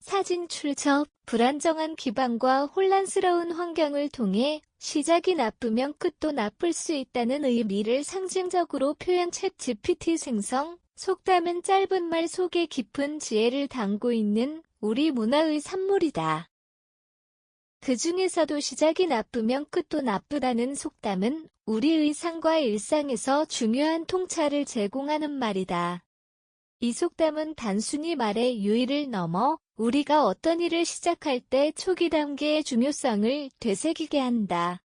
사진 출처, 불안정한 기반과 혼란스러운 환경을 통해 시작이 나쁘면 끝도 나쁠 수 있다는 의미를 상징적으로 표현. 챗 GPT 생성, 속담은 짧은 말 속에 깊은 지혜를 담고 있는 우리 문화의 산물이다. 그 중에서도 시작이 나쁘면 끝도 나쁘다는 속담은 우리의 삶과 일상에서 중요한 통찰을 제공하는 말이다. 이 속담은 단순히 말의 유의를 넘어 우리가 어떤 일을 시작할 때 초기 단계의 중요성을 되새기게 한다.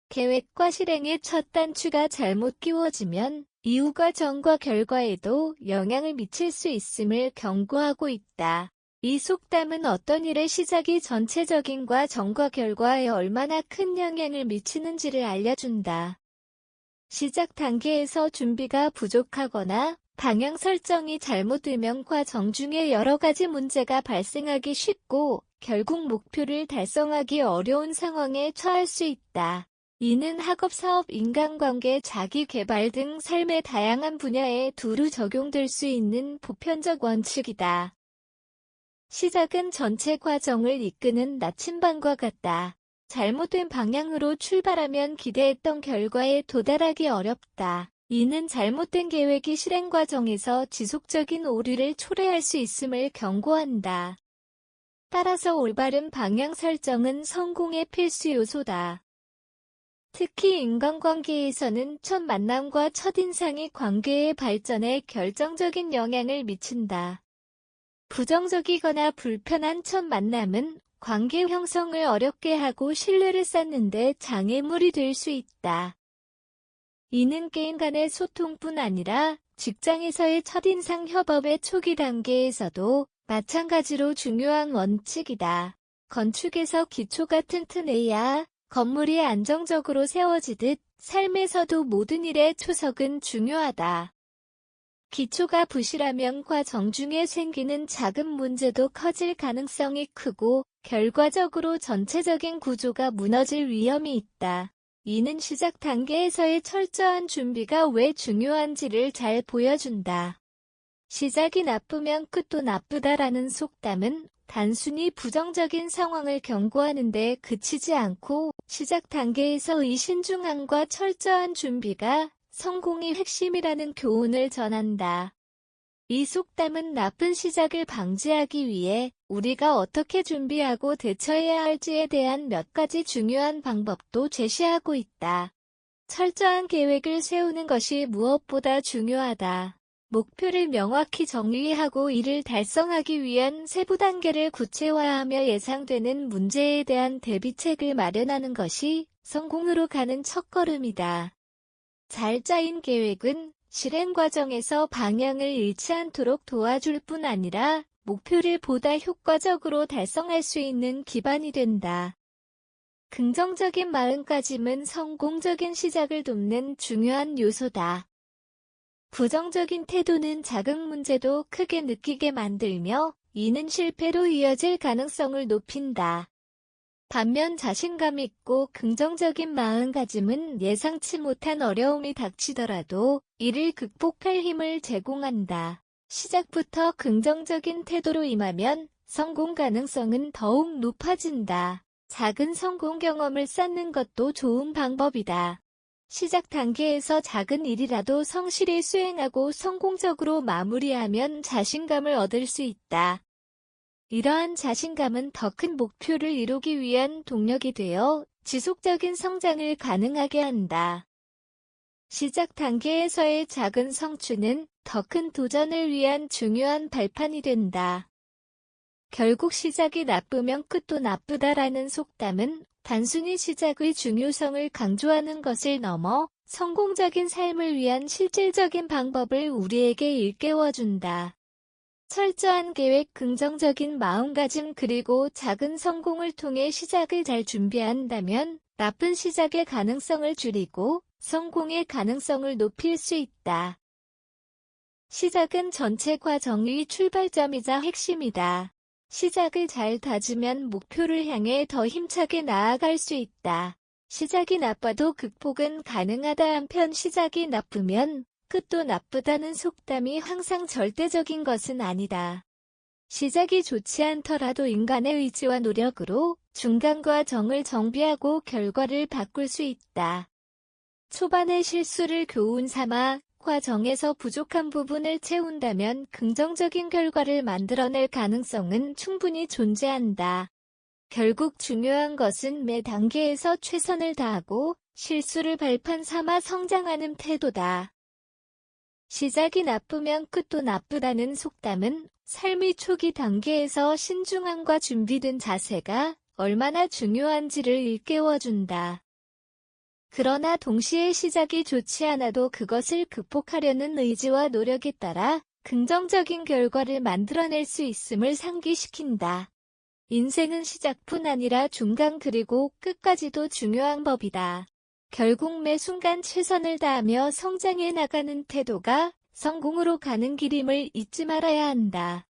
계획과 실행의 첫 단추가 잘못 끼워지면 이후 과정과 결과에도 영향을 미칠 수 있음을 경고하고 있다. 이 속담은 어떤 일의 시작이 전체적인 과정과 결과에 얼마나 큰 영향을 미치는지를 알려준다. 시작 단계에서 준비가 부족하거나 방향 설정이 잘못되면 과정 중에 여러 가지 문제가 발생하기 쉽고 결국 목표를 달성하기 어려운 상황에 처할 수 있다. 이는 학업, 사업, 인간관계, 자기개발 등 삶의 다양한 분야에 두루 적용될 수 있는 보편적 원칙이다. 시작은 전체 과정을 이끄는 나침반과 같다. 잘못된 방향으로 출발하면 기대했던 결과에 도달하기 어렵다. 이는 잘못된 계획이 실행 과정에서 지속적인 오류를 초래할 수 있음을 경고한다. 따라서 올바른 방향 설정은 성공의 필수 요소다. 특히 인간관계에서는 첫 만남과 첫인상이 관계의 발전에 결정적인 영향을 미친다. 부정적이거나 불편한 첫 만남은 관계 형성을 어렵게 하고 신뢰를 쌓는 데 장애물이 될 수 있다. 이는 개인 간의 소통뿐 아니라 직장에서의 첫인상 협업의 초기 단계에서도 마찬가지로 중요한 원칙이다. 건축에서 기초가 튼튼해야 건물이 안정적으로 세워지듯 삶에서도 모든 일의 초석은 중요하다. 기초가 부실하면 과정 중에 생기는 작은 문제도 커질 가능성이 크고 결과적으로 전체적인 구조가 무너질 위험이 있다. 이는 시작 단계에서의 철저한 준비가 왜 중요한지를 잘 보여준다. 시작이 나쁘면 끝도 나쁘다라는 속담은 단순히 부정적인 상황을 경고하는 데 그치지 않고 시작 단계에서의 신중함과 철저한 준비가 성공의 핵심이라는 교훈을 전한다. 이 속담은 나쁜 시작을 방지하기 위해 우리가 어떻게 준비하고 대처해야 할지에 대한 몇 가지 중요한 방법도 제시하고 있다. 철저한 계획을 세우는 것이 무엇보다 중요하다. 목표를 명확히 정의하고 이를 달성하기 위한 세부 단계를 구체화하며 예상되는 문제에 대한 대비책을 마련하는 것이 성공으로 가는 첫걸음이다. 잘 짜인 계획은 실행 과정에서 방향을 잃지 않도록 도와줄 뿐 아니라 목표를 보다 효과적으로 달성할 수 있는 기반이 된다. 긍정적인 마음가짐은 성공적인 시작을 돕는 중요한 요소다. 부정적인 태도는 작은 문제도 크게 느끼게 만들며 이는 실패로 이어질 가능성을 높인다. 반면 자신감 있고 긍정적인 마음가짐은 예상치 못한 어려움이 닥치더라도 이를 극복할 힘을 제공한다. 시작부터 긍정적인 태도로 임하면 성공 가능성은 더욱 높아진다. 작은 성공 경험을 쌓는 것도 좋은 방법이다. 시작 단계에서 작은 일이라도 성실히 수행하고 성공적으로 마무리하면 자신감을 얻을 수 있다. 이러한 자신감은 더 큰 목표를 이루기 위한 동력이 되어 지속적인 성장을 가능하게 한다. 시작 단계에서의 작은 성취는 더 큰 도전을 위한 중요한 발판이 된다. 결국 시작이 나쁘면 끝도 나쁘다라는 속담은 단순히 시작의 중요성을 강조하는 것을 넘어 성공적인 삶을 위한 실질적인 방법을 우리에게 일깨워준다. 철저한 계획, 긍정적인 마음가짐 그리고 작은 성공을 통해 시작을 잘 준비한다면 나쁜 시작의 가능성을 줄이고 성공의 가능성을 높일 수 있다. 시작은 전체 과정의 출발점이자 핵심이다. 시작을 잘 다지면 목표를 향해 더 힘차게 나아갈 수 있다. 시작이 나빠도 극복은 가능하다. 한편 시작이 나쁘면 끝도 나쁘다는 속담이 항상 절대적인 것은 아니다. 시작이 좋지 않더라도 인간의 의지와 노력으로 중간과 정을 정비하고 결과를 바꿀 수 있다. 초반의 실수를 교훈 삼아 과정에서 부족한 부분을 채운다면 긍정적인 결과를 만들어낼 가능성은 충분히 존재한다. 결국 중요한 것은 매 단계에서 최선을 다하고 실수를 발판 삼아 성장하는 태도다. 시작이 나쁘면 끝도 나쁘다는 속담은 삶의 초기 단계에서 신중함과 준비된 자세가 얼마나 중요한지를 일깨워준다. 그러나 동시에 시작이 좋지 않아도 그것을 극복하려는 의지와 노력에 따라 긍정적인 결과를 만들어낼 수 있음을 상기시킨다. 인생은 시작뿐 아니라 중간 그리고 끝까지도 중요한 법이다. 결국 매 순간 최선을 다하며 성장해 나가는 태도가 성공으로 가는 길임을 잊지 말아야 한다.